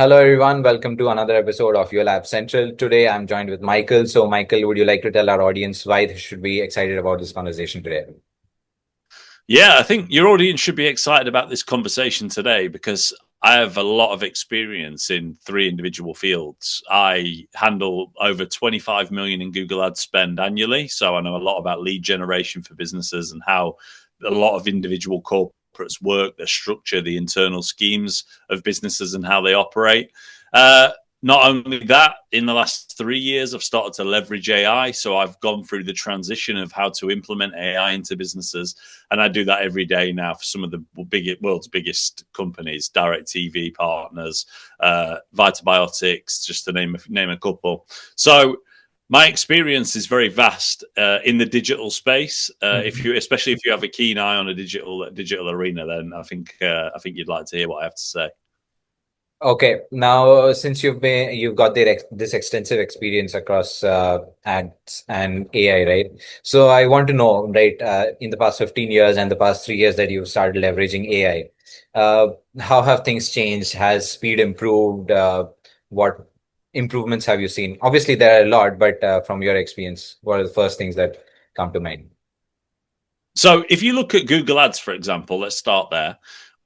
Hello, everyone. Welcome to another episode of Your Lab Central. Today, I'm joined with Michael. So, Michael, would you like to tell our audience why they should be excited about this conversation today? Yeah, I think your audience should be excited about this conversation today because I have a lot of experience in three individual fields. I handle over 25 million in Google ad spend annually, so I know a lot about lead generation for businesses and how a lot of individual corporates work, their structure, the internal schemes of businesses and how they operate. Uh, Not only that, in the last 3 years, I've started to leverage AI. So I've gone through the transition of how to implement AI into businesses. And I do that every day now for some of the world's biggest companies, direct TV partners, Vitabiotics, just to name a couple. So my experience is very vast in the digital space. Mhm. Especially if you have a keen eye on a digital arena, then I think you'd like to hear what I have to say. Okay, now since you've got this extensive experience across ads and AI, right? So I want to know, right, in the past 15 years and the past 3 years that you've started leveraging AI, how have things changed? Has speed improved? What improvements have you seen? Obviously, there are a lot, but from your experience, what are the first things that come to mind? So if you look at Google Ads, for example, let's start there.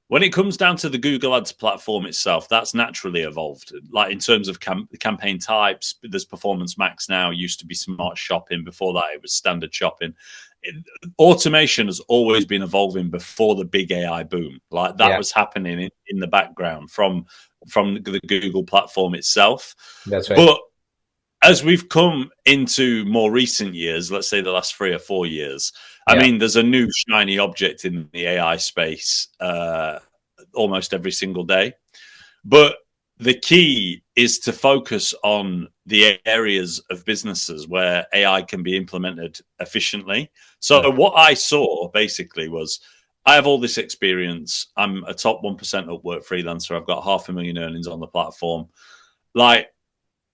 When it comes down to the Google Ads platform itself, that's naturally evolved. Like in terms of campaign types, there's Performance Max now. Used to be Smart Shopping. Before that, it was Standard Shopping. Automation has always been evolving before the big AI boom. Like that Yeah, was happening in the background from the Google platform itself. that's right. But as we've come into more recent years, let's say the last 3 or 4 years, I Yeah. mean, there's a new shiny object in the AI space almost every single day. But the key is to focus on the areas of businesses where AI can be implemented efficiently. So, Right. what I saw basically was I have all this experience. I'm a top 1% Upwork freelancer. I've got 500,000 earnings on the platform. Like,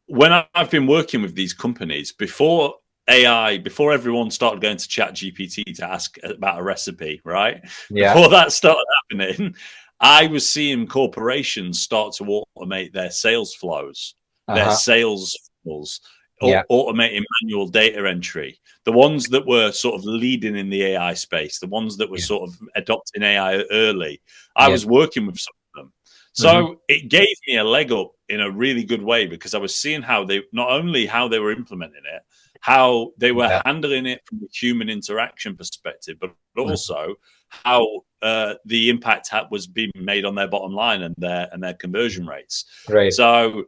when I've been working with these companies before AI, before everyone started going to Chat GPT to ask about a recipe, right? Yeah. Before that started happening, I was seeing corporations start to automate their sales flows, their Uh-huh. sales flows, Yeah. automating manual data entry. The ones that were sort of leading in the AI space, the ones that were Yeah. sort of adopting AI early, I Yeah. was working with some of them. Hmm. So it gave me a leg up in a really good way because I was seeing how they not only how they were implementing it, how they were Yeah. handling it from a human interaction perspective, but Mhm. also how the impact was being made on their bottom line and their conversion rates. Right. So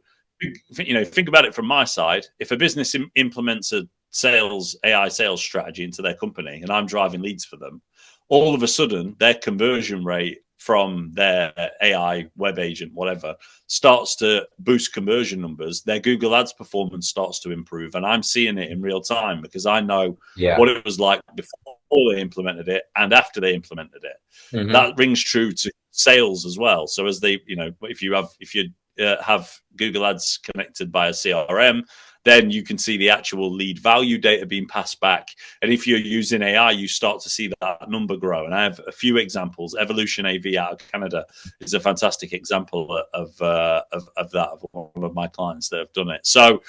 think about it from my side. If a business implements a sales AI sales strategy into their company, and I'm driving leads for them, all of a sudden their conversion rate from their AI web agent, whatever, starts to boost conversion numbers. Their Google Ads performance starts to improve. And I'm seeing it in real time because I know Yeah. what it was like before they implemented it and after they implemented it. Hmm. That rings true to sales as well. So as they, if you have Google Ads connected by a CRM, then you can see the actual lead value data being passed back. And if you're using AI, you start to see that number grow. And I have a few examples. Evolution AV out of Canada is a fantastic example of that, of one of my clients that have done it. So,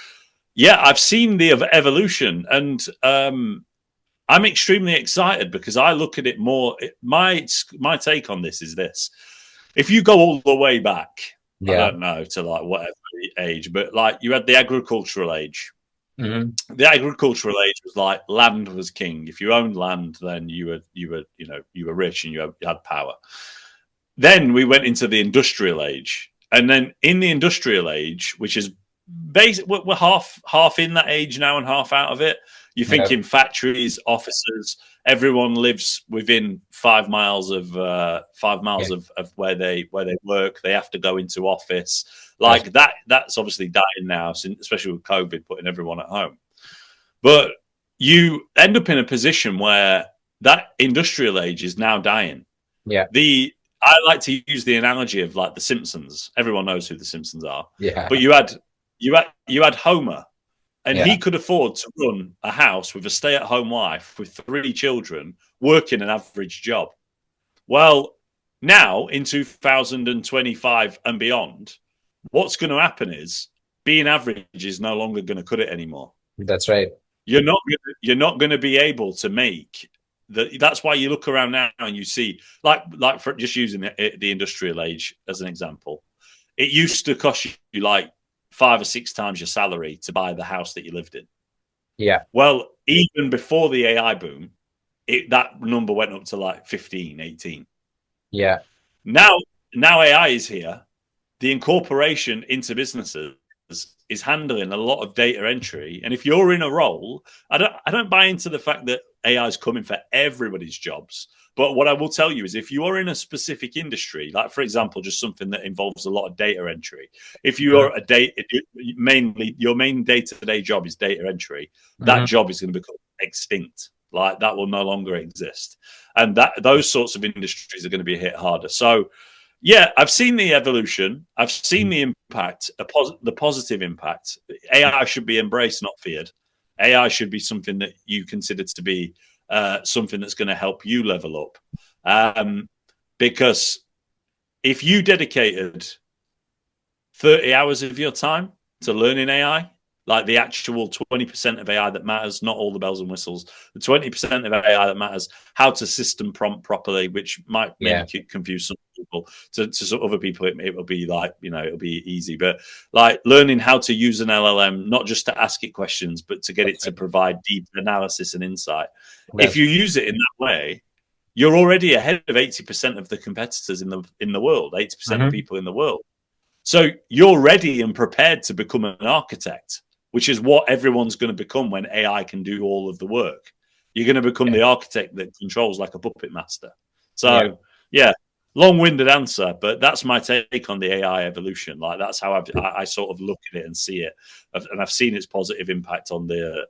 yeah, I've seen the evolution, and I'm extremely excited because I look at it more. My take on this is this: if you go all the way back, I Yeah. don't know, to like whatever age, but like you had the agricultural age. Hmm. The agricultural age was like land was king. If you owned land, then you were rich and you had power. Then we went into the industrial age, and then in the industrial age, which is basic, we're half in that age now and half out of it. You're Yeah. thinking factories, offices, everyone lives within 5 miles of Yeah. of where they work. They have to go into office That's like that. That's obviously dying now, especially with COVID putting everyone at home. But you end up in a position where that industrial age is now dying. yeah. The I like to use the analogy of like the Simpsons. Everyone knows who the Simpsons are, but Yeah. you had Homer, and Yeah. he could afford to run a house with a stay-at-home wife with 3 children, working an average job. Well, now in 2025 and beyond, what's going to happen is being average is no longer going to cut it anymore. That's right. You're not going to be able to make that's why you look around now and you see like for just using the industrial age as an example, it used to cost you like 5 or 6 times your salary to buy the house that you lived in. Yeah. Well, even before the AI boom, that number went up to like 15, 18. Yeah. Now, now AI is here. The incorporation into businesses is handling a lot of data entry. And if you're in a role, I don't buy into the fact that AI is coming for everybody's jobs. But what I will tell you is if you are in a specific industry, like for example, just something that involves a lot of data entry, if you Mhm. are a data mainly your main day-to-day job is data entry, that Mhm. job is going to become extinct. Like that will no longer exist. And that those sorts of industries are going to be hit harder. So yeah, I've seen the evolution. I've seen the impact, the positive impact. AI should be embraced, not feared. AI should be something that you consider to be something that's going to help you level up. Because if you dedicated 30 hours of your time to learning AI, like the actual 20% of AI that matters, not all the bells and whistles, the 20% of AI that matters, how to system prompt properly, which might maybe Yeah. confuse some people. To some other people, it will be like, it'll be easy. But like learning how to use an LLM, not just to ask it questions, but to get it That's to right. provide deep analysis and insight. If That's you use it in that way, you're already ahead of 80% of the competitors in the world, 80% of Mhm. people in the world. So you're ready and prepared to become an architect, which is what everyone's going to become when AI can do all of the work. You're going to become Yeah. the architect that controls like a puppet master. Yeah. So, yeah, long-winded answer, but that's my take on the AI evolution. Like that's how I sort of look at it and see it, and I've seen its positive impact on the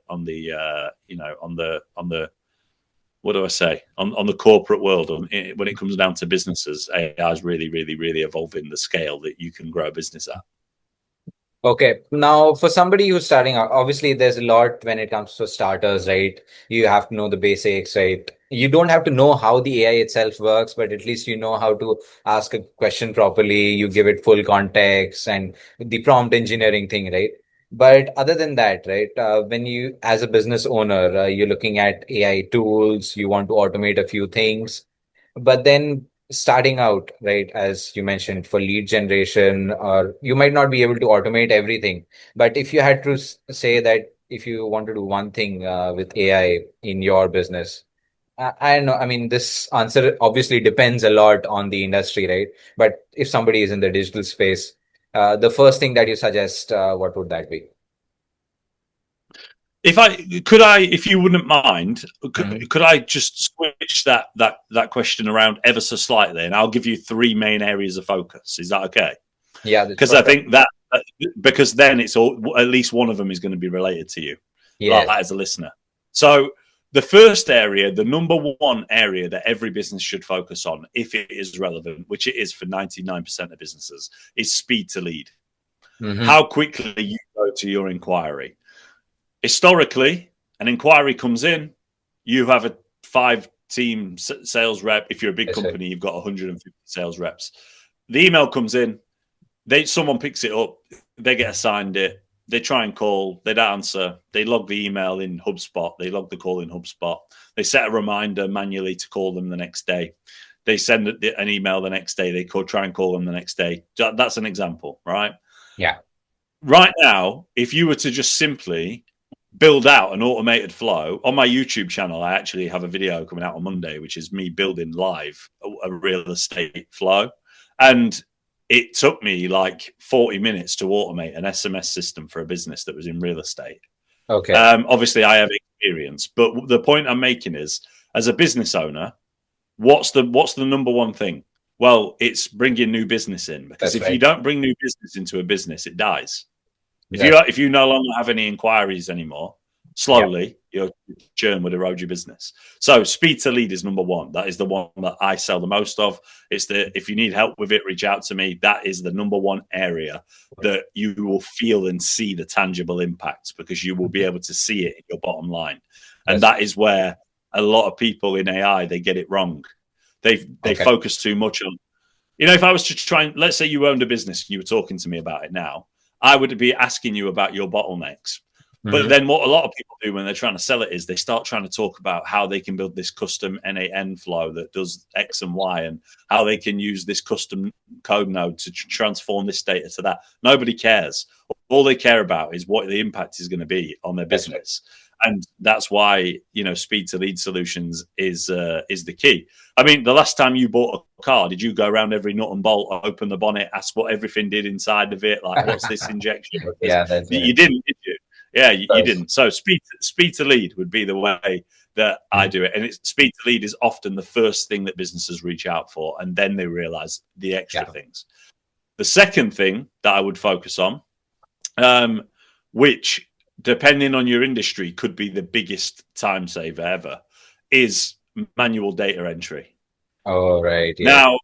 what do I say on the corporate world. When it comes down to businesses, AI is really, really, really evolving the scale that you can grow a business at. Okay. Now, for somebody who's starting out, obviously there's a lot when it comes to starters, right? You have to know the basics, right? You don't have to know how the AI itself works, but at least you know how to ask a question properly. You give it full context and the prompt engineering thing, right? But other than that, right, when you, as a business owner, you're looking at AI tools, you want to automate a few things. But then starting out, right, as you mentioned, for lead generation, or you might not be able to automate everything. But if you had to say that if you want to do one thing with AI in your business, I know, I mean, this answer obviously depends a lot on the industry, right? But if somebody is in the digital space, the first thing that you suggest, what would that be? If you wouldn't mind, Mhm. could I just switch that question around ever so slightly, and I'll give you three main areas of focus. Is that okay? Yeah, that's Because I perfect. think that because then it's all at least one of them is going to be related to you, like Yes. as a listener. So the first area, the number one area that every business should focus on, if it is relevant, which it is for 99% of businesses, is speed to lead. Hmm. How quickly you go to your inquiry. Historically, an inquiry comes in, you have a 5 team sales rep. If you're a big Yes, sir. company, you've got 150 sales reps. The email comes in, someone picks it up, they get assigned it, they try and call, they don't answer, they log the email in HubSpot, they log the call in HubSpot, they set a reminder manually to call them the next day. They send an email the next day, they try and call them the next day. That's an example, right? Yeah. Right now, if you were to just simply build out an automated flow on my YouTube channel, I actually have a video coming out on Monday, which is me building live a real estate flow. And it took me like 40 minutes to automate an SMS system for a business that was in real estate. Okay. Obviously, I have experience, but the point I'm making is, as a business owner, what's the number one thing? Well, it's bringing new business in, because That's if you right. don't bring new business into a business, it dies. If you That's if you no longer have any inquiries anymore, yeah. slowly your churn would erode your business. So speed to lead is number one. That is the one that I sell the most of. It's the if you need help with it, reach out to me. That is the number one area that you will feel and see the tangible impacts, because you will be able to see it in your bottom line. And That's that is where a lot of people in AI they get it wrong. They okay. focus too much if I was to try and, let's say you owned a business and you were talking to me about it now, I would be asking you about your bottlenecks. But Hmm. then what a lot of people do when they're trying to sell it is they start trying to talk about how they can build this custom NAN flow that does X and Y, and how they can use this custom code node to transform this data to that. Nobody cares. All they care about is what the impact is going to be on their That's right. business. And that's why, speed to lead solutions is the key. I mean, the last time you bought a car, did you go around every nut and bolt, open the bonnet, ask what everything did inside of it? Like, what's this injection? Yeah, that's You right. didn't, did you? Yeah, you Yes. didn't. So speed to lead would be the way that I Mhm. do it. And speed to lead is often the first thing that businesses reach out for, and then they realize the extra Yeah. things. The second thing that I would focus on, which depending on your industry could be the biggest time saver ever, is manual data entry. Oh, right. Yeah. Now,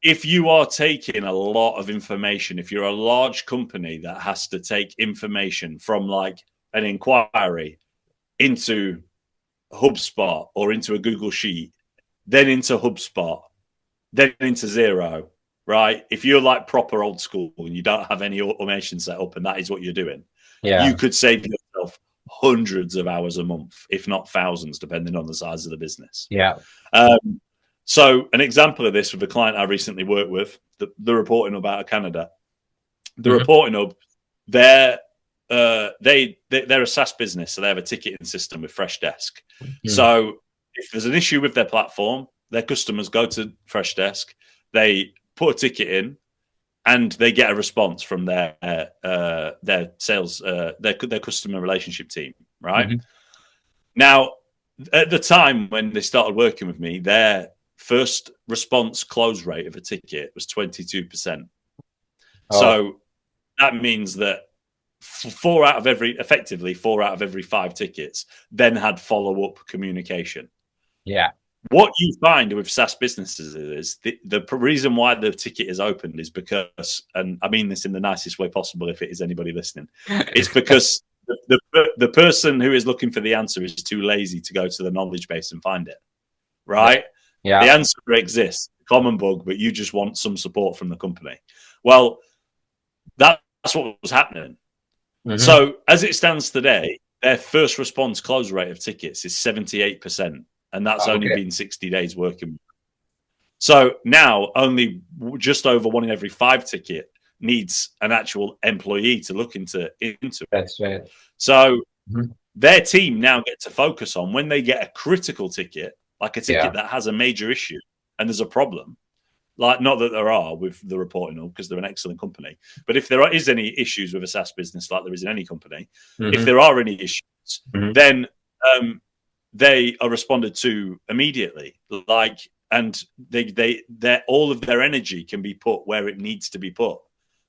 if you are taking a lot of information, if you're a large company that has to take information from like an inquiry into HubSpot or into a Google Sheet, then into HubSpot, then into Zero, right? If you're like proper old school and you don't have any automation set up and that is what you're doing, you Yeah. could save yourself hundreds of hours a month, if not thousands, depending on the size of the business. Yeah. Um, so an example of this with a client I recently worked with, the reporting hub out of Canada, the Hmm. reporting hub, they're they're a SaaS business, so they have a ticketing system with Freshdesk. Hmm. So if there's an issue with their platform, their customers go to Freshdesk, they put a ticket in, and they get a response from their sales, their customer relationship team. Right Hmm. now, at the time when they started working with me, their first response close rate of a ticket was 22%. Oh, So that means that effectively 4 out of every 5 tickets then had follow-up communication. yeah. What you find with SaaS businesses is the reason why the ticket is opened is because, and I mean this in the nicest way possible if it is anybody listening, it's because the person who is looking for the answer is too lazy to go to the knowledge base and find it, right? The Yeah. answer exists, common bug, but you just want some support from the company. Well, that's what was happening. Hmm. So as it stands today, their first response close rate of tickets is 78%, and that's only Okay. been 60 days working. So now only just over 1 in every 5 ticket needs an actual employee to look into it. That's right. So Mhm. their team now get to focus on when they get a critical ticket, like a ticket Yeah. that has a major issue and there's a problem. Like, not that there are with the reporting, because they're an excellent company. But if there is any issues with a SaaS business, like there is in any company, if Hmm. there are any issues, Hmm. then they are responded to immediately. Like, and they all of their energy can be put where it needs to be put,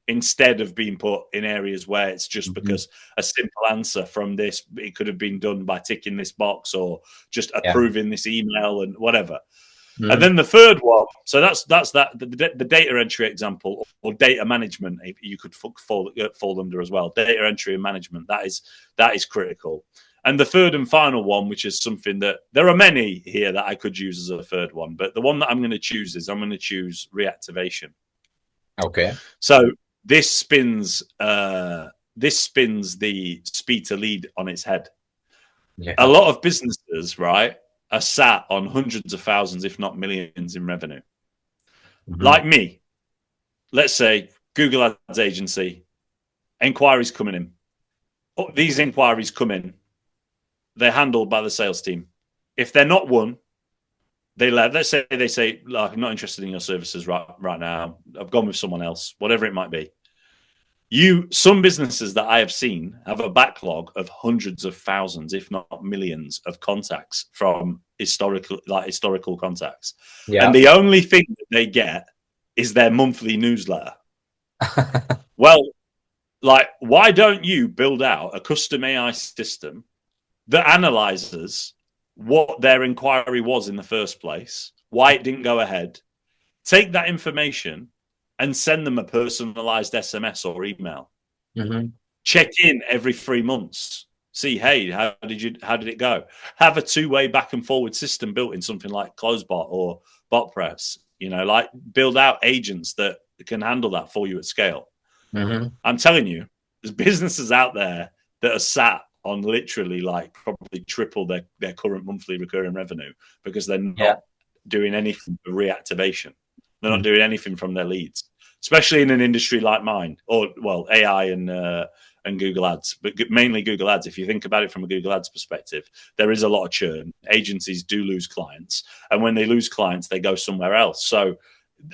instead of being put in areas where it's just Hmm. because a simple answer from this, it could have been done by ticking this box or just Yeah. approving this email and whatever. And Hmm. then the third one, so that's the data entry example, or data management, you could fall under as well. Data entry and management, that is critical. And the third and final one, which is something that there are many here that I could use as a third one, but the one that I'm going to choose is I'm going to choose reactivation. Okay. So this spins the speed to lead on its head. A Yeah. lot of businesses, right, are sat on hundreds of thousands, if not millions, in revenue. Hmm. Like me, let's say Google Ads agency, inquiries coming in. Oh, these inquiries come in, they're handled by the sales team. If they're not won, let's say they say, like, I'm not interested in your services right now. I've gone with someone else, whatever it might be. Some businesses that I have seen have a backlog of hundreds of thousands, if not millions, of contacts from historical contacts, and Yeah. the only thing that they get is their monthly newsletter. Well, like, why don't you build out a custom AI system that analyzes what their inquiry was in the first place, why it didn't go ahead, take that information and send them a personalized SMS or email. Hmm. Check in every 3 months. See, hey, how did it go? Have a two-way back and forward system built in something like CloseBot or BotPress. like build out agents that can handle that for you at scale. Mm-hmm. I'm telling you, there's businesses out there that are sat on literally like probably triple their current monthly recurring revenue because they're Yeah. not doing anything for reactivation. They're not Mm-hmm. doing anything from their leads, especially in an industry like mine, or well, AI and Google Ads, but mainly Google Ads. If you think about it from a Google Ads perspective, there is a lot of churn. Agencies do lose clients, and when they lose clients, they go somewhere else. So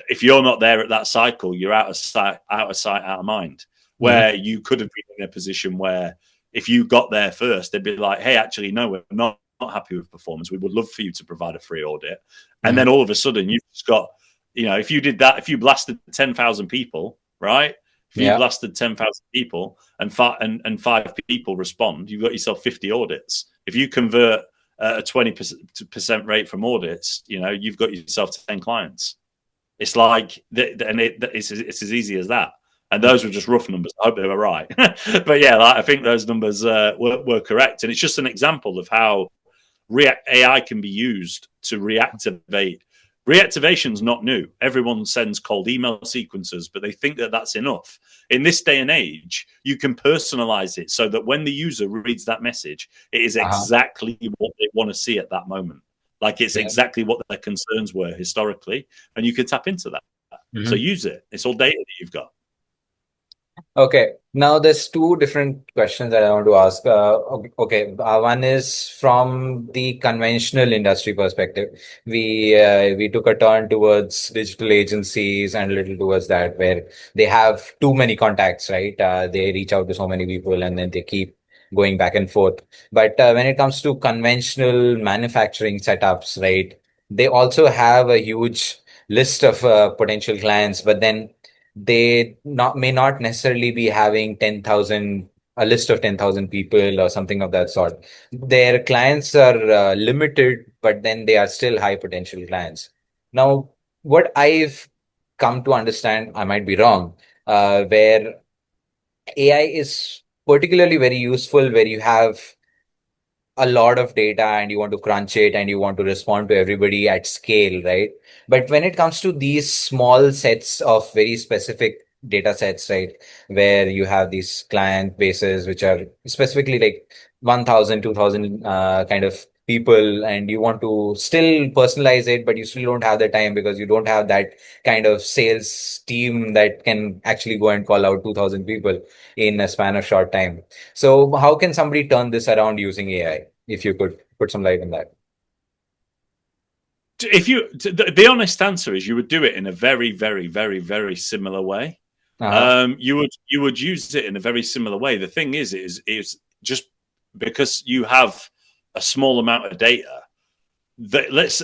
if you're not there at that cycle, you're out of sight, out of mind. Where you could have been in a position where if you got there first, they'd be like, "Hey, actually, no, we're not happy with performance. We would love for you to provide a free audit." And Mm-hmm. then all of a sudden, you've just got, if you did that, if you blasted 10,000 people, right? If you Yeah. blasted 10,000 people and five people respond, you've got yourself 50 audits. If you convert a 20% rate from audits, you've got yourself 10 clients. It's like, it's as easy as that. And those were just rough numbers. I hope they were right. But yeah, I think those numbers were correct. And it's just an example of how AI can be used to reactivate. Reactivation's not new. Everyone sends cold email sequences, but they think that that's enough. In this day and age, you can personalize it so that when the user reads that message, it is Uh-huh. exactly what they want to see at that moment. Like it's Yeah. exactly what their concerns were historically, and you can tap into that. So Mm-hmm. use it. It's all data that you've got. Okay, now there's two different questions that I want to ask. Okay, one is from the conventional industry perspective. We took a turn towards digital agencies and a little towards that, where they have too many contacts, right? They reach out to so many people and then they keep going back and forth. But when it comes to conventional manufacturing setups, right, they also have a huge list of potential clients, but then they not may not necessarily be having 10,000, a list of 10,000 people or something of that sort. Their clients are limited, but then they are still high potential clients. Now, what I've come to understand, I might be wrong, where AI is particularly very useful where you have a lot of data and you want to crunch it and you want to respond to everybody at scale, right? But when it comes to these small sets of very specific data sets, right, where you have these client bases which are specifically like 1,000, 2,000 kind of people, and you want to still personalize it, but you still don't have the time because you don't have that kind of sales team that can actually go and call out 2,000 people in a span of short time. So how can somebody turn this around using AI? If you could put some light on that. If you, the honest answer is you would do it in a very, very, very, very similar way. Uh-huh. You would use it in a very similar way. The thing is just because you have a small amount of data, let's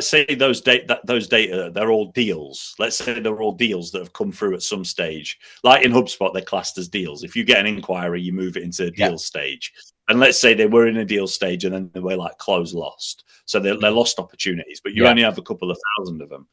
say those data they're all deals. Let's say they're all deals that have come through at some stage. Like in HubSpot, they're classed as deals. If you get an inquiry, you move it into a Yeah. deal stage. And let's say they were in a deal stage and then they were like close lost. So they're lost opportunities, but you Yeah. only have a couple of thousand of them.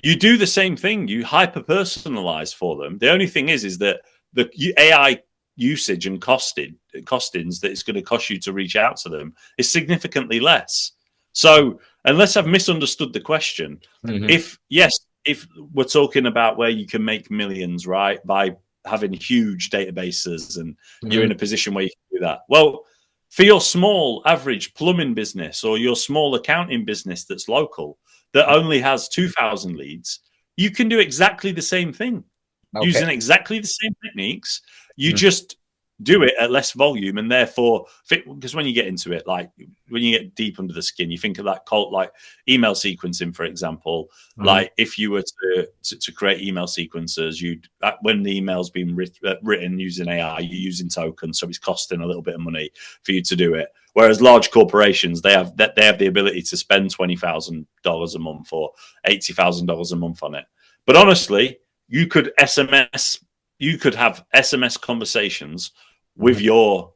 You do the same thing. You hyper personalize for them. The only thing is that the AI usage and costings that it's going to cost you to reach out to them is significantly less. So unless I've misunderstood the question, Mm-hmm. if we're talking about where you can make millions, right, by having huge databases and you're in Mm-hmm. a position where you can do that. Well, for your small average plumbing business or your small accounting business that's local, that only has 2,000 leads, you can do exactly the same thing Okay. using exactly the same techniques. You Mm-hmm. just do it at less volume, and therefore, because when you get into it, like when you get deep under the skin, you think of that cult, like email sequencing, for example. Mm-hmm. Like if you were to create email sequences, you when the email's been written using AI, you're using tokens, so it's costing a little bit of money for you to do it. Whereas large corporations, they have the ability to spend $20,000 a month or $80,000 a month on it. But honestly, you could have SMS conversations with Mm-hmm. your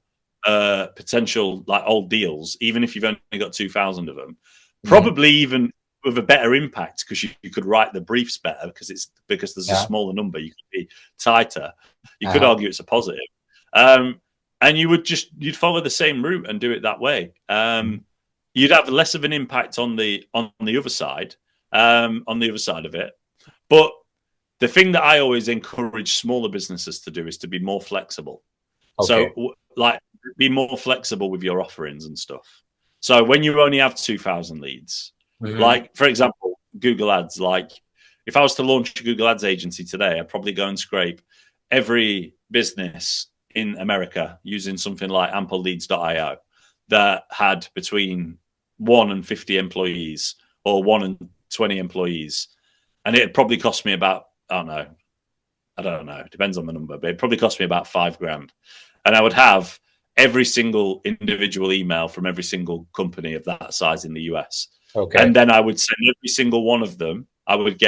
potential like old deals, even if you've only got 2,000 of them. Mm-hmm. Probably even with a better impact because you could write the briefs better because there's a Yeah. smaller number. You could be tighter. You could Uh-huh. argue it's a positive. Um, and you'd follow the same route and do it that way. You'd have less of an impact on the other side, on the other side of it. But the thing that I always encourage smaller businesses to do is to be more flexible. Okay. So, like, be more flexible with your offerings and stuff. So, when you only have 2,000 leads, Mm-hmm. like, for example, Google Ads, like, if I was to launch a Google Ads agency today, I'd probably go and scrape every business in America using something like ampleleads.io that had between 1 and 50 employees or 1 and 20 employees. And it'd probably cost me about, I don't know. It depends on the number, but it probably cost me about $5,000. And I would have every single individual email from every single company of that size in the US. Okay. And then I would send every single one of them. I would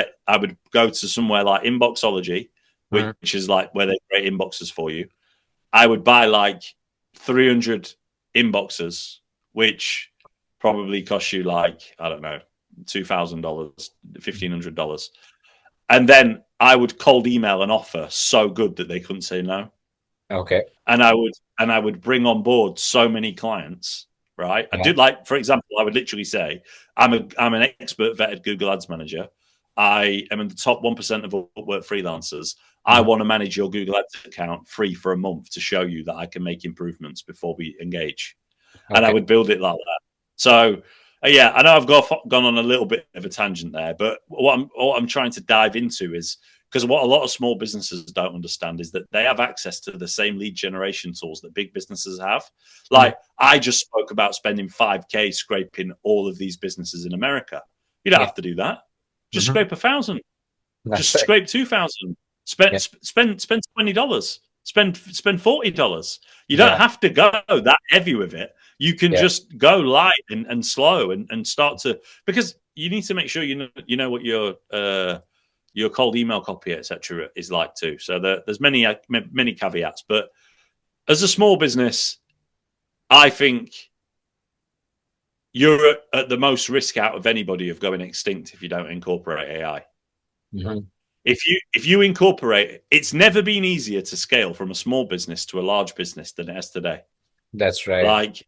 go to somewhere like Inboxology, Mm-hmm. which is like where they create inboxes for you. I would buy like 300 inboxes, which probably cost you like, I don't know, $2,000, $1,500. And then I would cold email an offer so good that they couldn't say no. Okay. And I would bring on board so many clients, right? I Yeah. do, like, for example, I would literally say, I'm an expert vetted Google Ads manager. I am in the top 1% of Upwork freelancers. I Mm-hmm. want to manage your Google Ads account free for a month to show you that I can make improvements before we engage. And I Okay. would build it like that. So yeah, I know I've gone on a little bit of a tangent there, but what I'm trying to dive into is, because what a lot of small businesses don't understand is that they have access to the same lead generation tools that big businesses have. Mm-hmm. Like, I just spoke about spending 5K scraping all of these businesses in America. You don't Yeah. have to do that. Just Mm-hmm. scrape 1,000. That's Just right. scrape 2,000. Spend Yeah. spend $20. Spend $40. You don't Yeah. have to go that heavy with it. You can Yeah. just go light and slow and start to, because you need to make sure you know what your cold email copy, etc., is like too. So there's many caveats, but as a small business, I think you're at the most risk out of anybody of going extinct if you don't incorporate AI. Mm-hmm. If you incorporate, it's never been easier to scale from a small business to a large business than it is today. That's right. Like,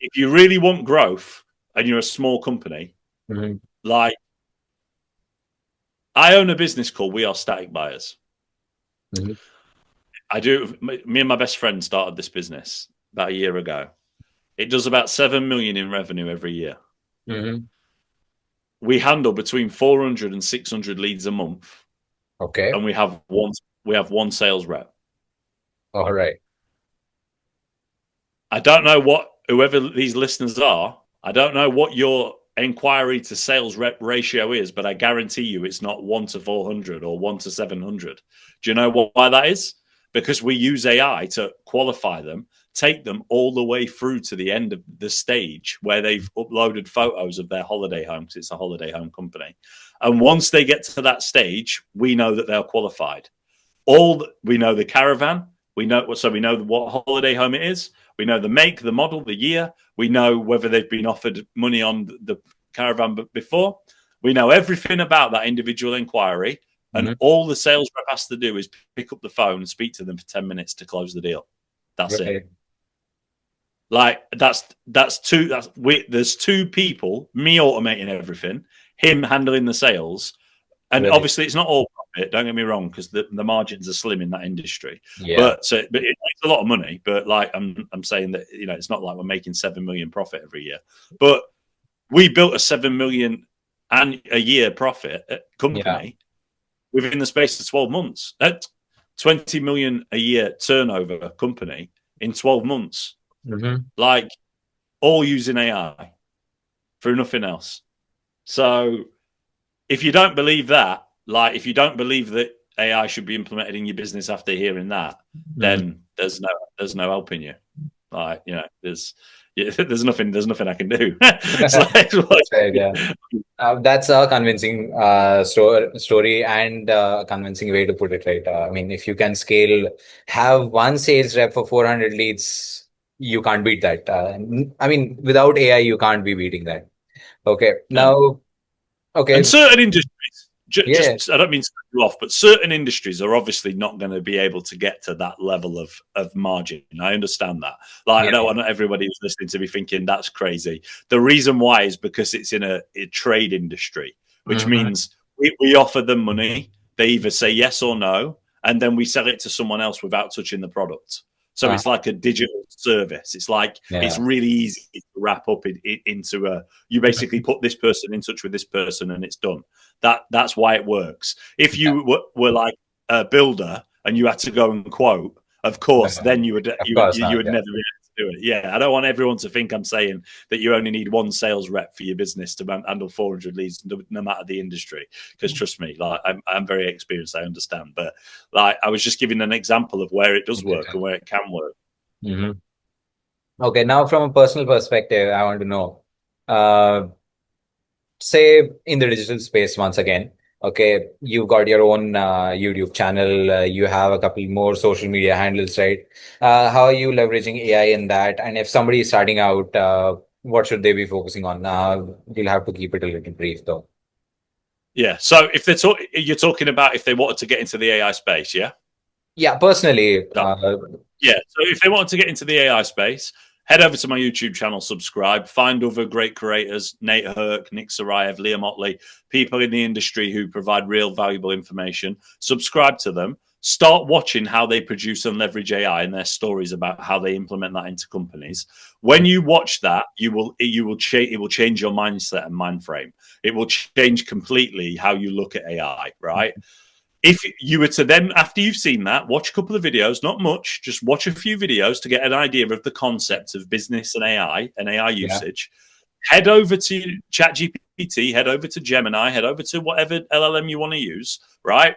if you really want growth and you're a small company, Mm-hmm. like, I own a business called We Are Static Buyers. Mm-hmm. I do. Me and my best friend started this business about a year ago. It does about 7 million in revenue every year. Mm-hmm. We handle between 400 and 600 leads a month, Okay. and we have one sales rep. All right. I don't know what whoever these listeners are. I don't know what your inquiry to sales rep ratio is, but I guarantee you it's not 1 to 400 or 1 to 700. Do you know why that is? Because we use AI to qualify them, take them all the way through to the end of the stage where they've uploaded photos of their holiday home, because it's a holiday home company. And once they get to that stage, we know that they're qualified. We know the caravan. We know what holiday home it is. We know the make, the model, the year. We know whether they've been offered money on the caravan before. We know everything about that individual inquiry, and Mm-hmm. all the sales rep has to do is pick up the phone and speak to them for 10 minutes to close the deal. That's it. Right. Like, there's two people, me automating everything, him handling the sales, and Right. obviously it's not all profit. Don't get me wrong, because the margins are slim in that industry. Yeah. But it makes a lot of money. But, like, I'm saying that, it's not like we're making 7 million profit every year. But we built a 7 million a year profit Yeah. company within the space of 12 months. That's 20 million a year turnover company in 12 months. Mm-hmm. Like, all using AI for nothing else. So if you don't believe that, like, if you don't believe that AI should be implemented in your business after hearing that, Mm-hmm. then there's no helping you. Like, there's nothing I can do. That's right. Yeah. That's a convincing story and convincing way to put it, right? I mean, if you can have one sales rep for 400 leads, you can't beat that. I mean, without AI, you can't be beating that. Okay. Yeah. Now, okay. And certain industries, Yeah. I don't mean to cut you off, but certain industries are obviously not going to be able to get to that level of margin. I understand that. Like, I Yeah. don't want everybody who's listening to be thinking that's crazy. The reason why is because it's in a trade industry, which Hmm. means we offer them money. They either say yes or no, and then we sell it to someone else without touching the product. So Uh, it's like a digital service. It's like it's yeah. really easy to wrap up into a. You basically put this person in touch with this person, and it's done. That's why it works. If Yeah. you were like a builder and you had to go and quote, of course, then No, of you would course you not. would Yeah. never be able to do it. Yeah, I don't want everyone to think I'm saying that you only need one sales rep for your business to handle 400 leads, no matter the industry. Because trust me, like I'm very experienced, I understand. But like I was just giving an example of where it does work and where it can work. Hmm. Okay, now from a personal perspective, I want to know, uh, say in the digital space once again, okay, you've got your own YouTube channel, you have a couple more social media handles, right? How are you leveraging AI in that? And if somebody is starting out, what should they be focusing on? You'll have to keep it a little brief though. Yeah. So if you're talking about if they wanted to get into the AI space, yeah. Yeah, personally, Yeah. So if they want to get into the AI space, head over to my YouTube channel, subscribe, find other great creators, Nate Herc, Nick Sarayev, Leah Motley, people in the industry who provide real valuable information. Subscribe to them. Start watching how they produce and leverage AI and their stories about how they implement that into companies. When you watch that, it will change your mindset and mind frame. It will change completely how you look at AI, right? If you were to then, after you've seen that, watch a couple of videos, not much, just watch a few videos to get an idea of the concept of business and AI yeah. usage. Head over to ChatGPT, head over to Gemini, head over to whatever LLM you want to use, right?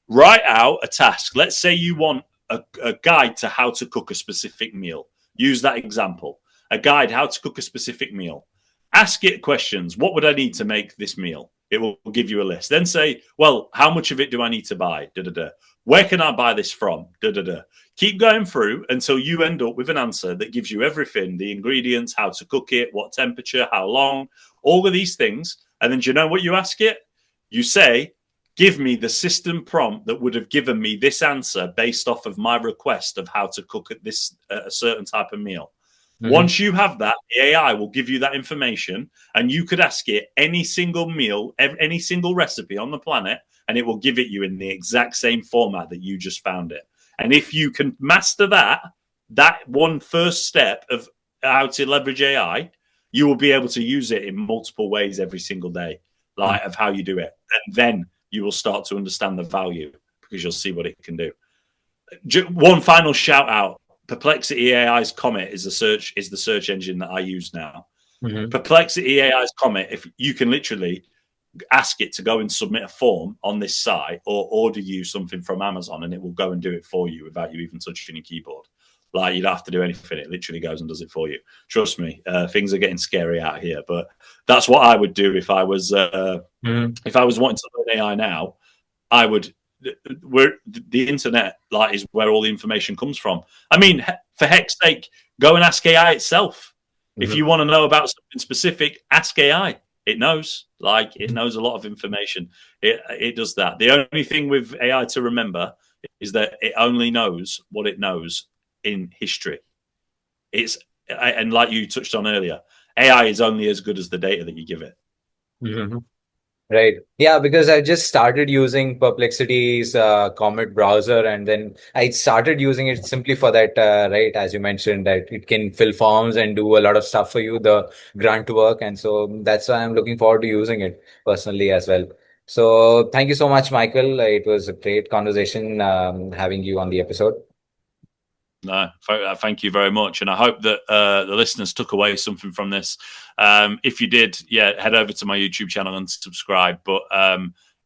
Write out a task. Let's say you want a guide to how to cook a specific meal. Use that example. A guide how to cook a specific meal. Ask it questions. What would I need to make this meal? It will give you a list. Then say, well, how much of it do I need to buy? Da, da, da. Where can I buy this from? Da, da, da. Keep going through until you end up with an answer that gives you everything, the ingredients, how to cook it, what temperature, how long, all of these things. And then do you know what you ask it? You say, give me the system prompt that would have given me this answer based off of my request of how to cook at this a certain type of meal. Hmm. Once you have that, the AI will give you that information, and you could ask it any single meal, any single recipe on the planet, and it will give it you in the exact same format that you just found it. And if you can master that one first step of how to leverage AI, you will be able to use it in multiple ways every single day, like of how you do it. And then you will start to understand the value because you'll see what it can do. One final shout out: Perplexity AI's Comet is the search engine that I use now. Hmm. Perplexity AI's Comet, if you can literally ask it to go and submit a form on this site or order you something from Amazon, and it will go and do it for you without you even touching your keyboard. Like you don't have to do anything; it literally goes and does it for you. Trust me, things are getting scary out here, but that's what I would do Hmm. if I was wanting to learn AI now. I would. Where the internet like is where all the information comes from. I mean, for heck's sake, go and ask AI itself. If you Hmm. want to know about something specific, ask AI. It knows, like it knows a lot of information. It does that. The only thing with AI to remember is that it only knows what it knows in history. It's and like you touched on earlier, AI is only as good as the data that you give it. Hmm. Right. Yeah, because I just started using Perplexity's Comet browser, and then I started using it simply for that, right? As you mentioned, that it can fill forms and do a lot of stuff for you, the grunt work. And so that's why I'm looking forward to using it personally as well. So thank you so much, Michael. It was a great conversation having you on the episode. No, thank you very much, and I hope that the listeners took away something from this. If you did, yeah, head over to my YouTube channel and subscribe. But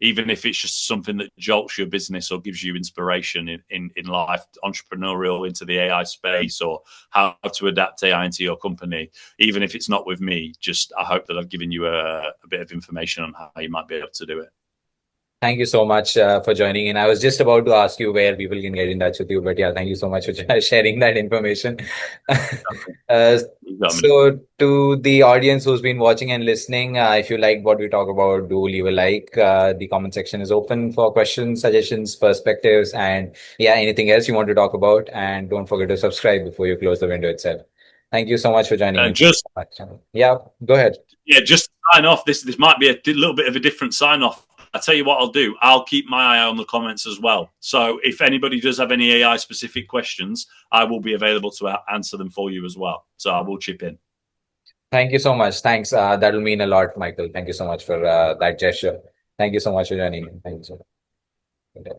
even if it's just something that jolts your business or gives you inspiration in life, entrepreneurial into the AI space, or how to adapt AI into your company, even if it's not with me, just I hope that I've given you a bit of information on how you might be able to do it. Thank you so much for joining in. I was just about to ask you where people can get in touch with you, but yeah, thank you so much for sharing that information. uh, You got me. so, to the audience who's been watching and listening, if you like what we talk about, do leave a like. The comment section is open for questions, suggestions, perspectives, and yeah, anything else you want to talk about. And don't forget to subscribe before you close the window itself. Thank you so much for joining in. Just Yeah, go ahead. Yeah, just sign off. This might be a little bit of a different sign off. I tell you what I'll do. I'll keep my eye on the comments as well. So if anybody does have any AI specific questions, I will be available to answer them for you as well. So I will chip in. Thank you so much. Thanks. That'll mean a lot, Michael. Thank you so much for that gesture. Thank you so much for joining. Thank you so much.